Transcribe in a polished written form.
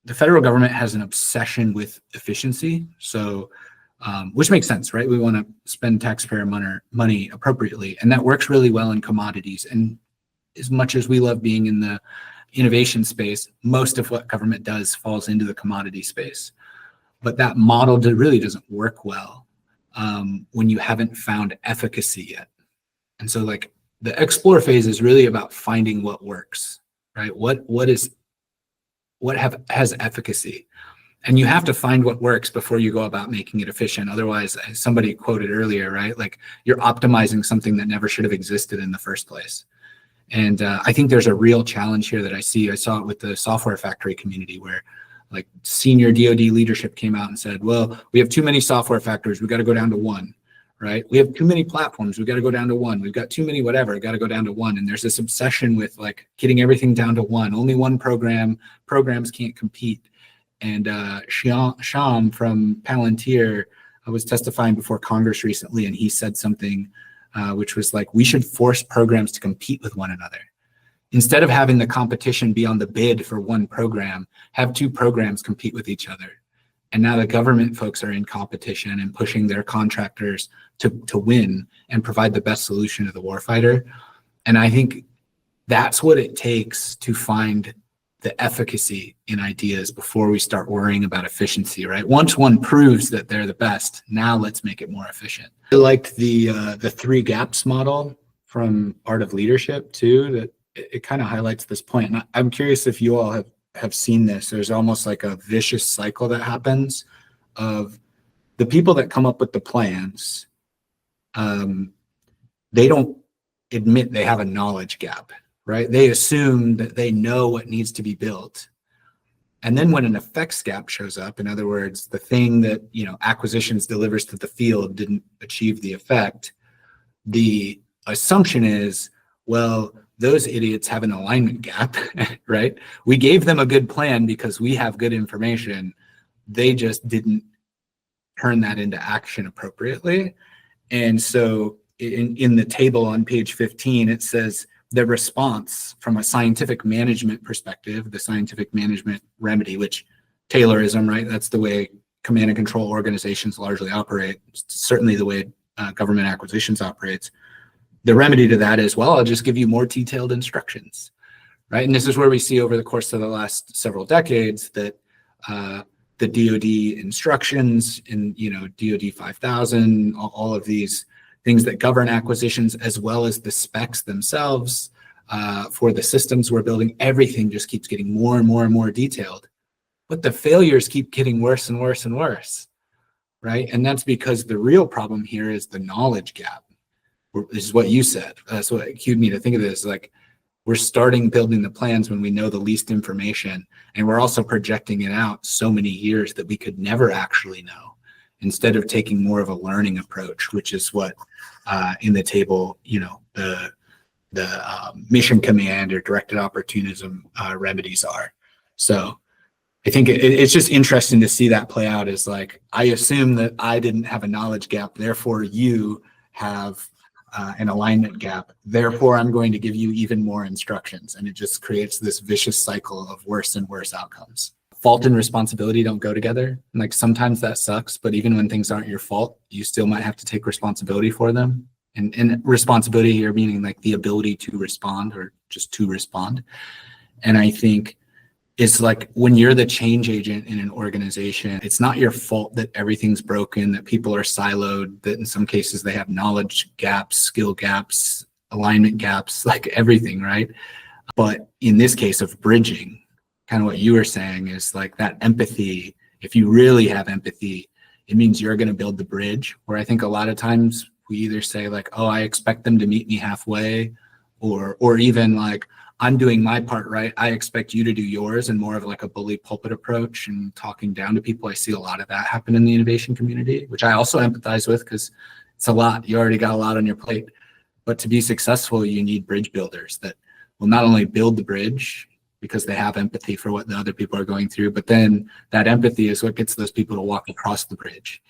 the federal government has an obsession with efficiency. So, which makes sense, right? We want to spend taxpayer money appropriately. And that works really well in commodities. And as much as we love being in the innovation space, most of what government does falls into the commodity space. But that model really doesn't work well when you haven't found efficacy yet. And so like the explore phase is really about finding what works, right? What has efficacy? And you have to find what works before you go about making it efficient. Otherwise, somebody quoted earlier, right? Like you're optimizing something that never should have existed in the first place. And I think there's a real challenge here that I saw it with the software factory community where like senior DoD leadership came out and said, well, we have too many software factories. We got to go down to one, right? We have too many platforms. We got to go down to one. We've got too many whatever. Got to go down to one. And there's this obsession with like getting everything down to one. Only one programs can't compete. And Shyam from Palantir was testifying before Congress recently, and he said something which was like, we should force programs to compete with one another. Instead of having the competition be on the bid for one program, have two programs compete with each other. And now the government folks are in competition and pushing their contractors to win and provide the best solution to the warfighter. And I think that's what it takes to find the efficacy in ideas before we start worrying about efficiency, right? Once one proves that they're the best, now let's make it more efficient. I liked the 3 gaps model from Art of Leadership too, that it kind of highlights this point. And I'm curious if you all have seen this. There's almost like a vicious cycle that happens of the people that come up with the plans. They don't admit they have a knowledge gap, right? They assume that they know what needs to be built. And then when an effects gap shows up, in other words, the thing that, acquisitions delivers to the field didn't achieve the effect, the assumption is, well, those idiots have an alignment gap, right? We gave them a good plan because we have good information. They just didn't turn that into action appropriately. And so in the table on page 15, it says the response from a scientific management perspective, the scientific management remedy, which Taylorism, right? That's the way command and control organizations largely operate, certainly the way government acquisitions operates. The remedy to that is, well, I'll just give you more detailed instructions, right? And this is where we see over the course of the last several decades that the DoD instructions and, DoD 5000, all of these things that govern acquisitions, as well as the specs themselves for the systems we're building, everything just keeps getting more and more and more detailed. But the failures keep getting worse and worse and worse, right? And that's because the real problem here is the knowledge gap. This is what you said. That's what cued me to think of this. Like, we're starting building the plans when we know the least information, and we're also projecting it out so many years that we could never actually know, instead of taking more of a learning approach, which is what in the table, the mission command or directed opportunism remedies are. So I think it's just interesting to see that play out. Is like, I assume that I didn't have a knowledge gap, therefore you have an alignment gap, therefore I'm going to give you even more instructions. And it just creates this vicious cycle of worse and worse outcomes. Fault and responsibility don't go together. And like, sometimes that sucks, but even when things aren't your fault, you still might have to take responsibility for them. And responsibility here meaning like the ability to respond, or just to respond. And I think it's like, when you're the change agent in an organization, it's not your fault that everything's broken, that people are siloed, that in some cases they have knowledge gaps, skill gaps, alignment gaps, like everything, right? But in this case of bridging, kind of what you were saying is like that empathy. If you really have empathy, it means you're going to build the bridge, where I think a lot of times we either say like, oh, I expect them to meet me halfway, or even like, I'm doing my part right, I expect you to do yours, and more of like a bully pulpit approach and talking down to people. I see a lot of that happen in the innovation community, which I also empathize with, because it's a lot. You already got a lot on your plate. But to be successful, you need bridge builders that will not only build the bridge because they have empathy for what the other people are going through, but then that empathy is what gets those people to walk across the bridge.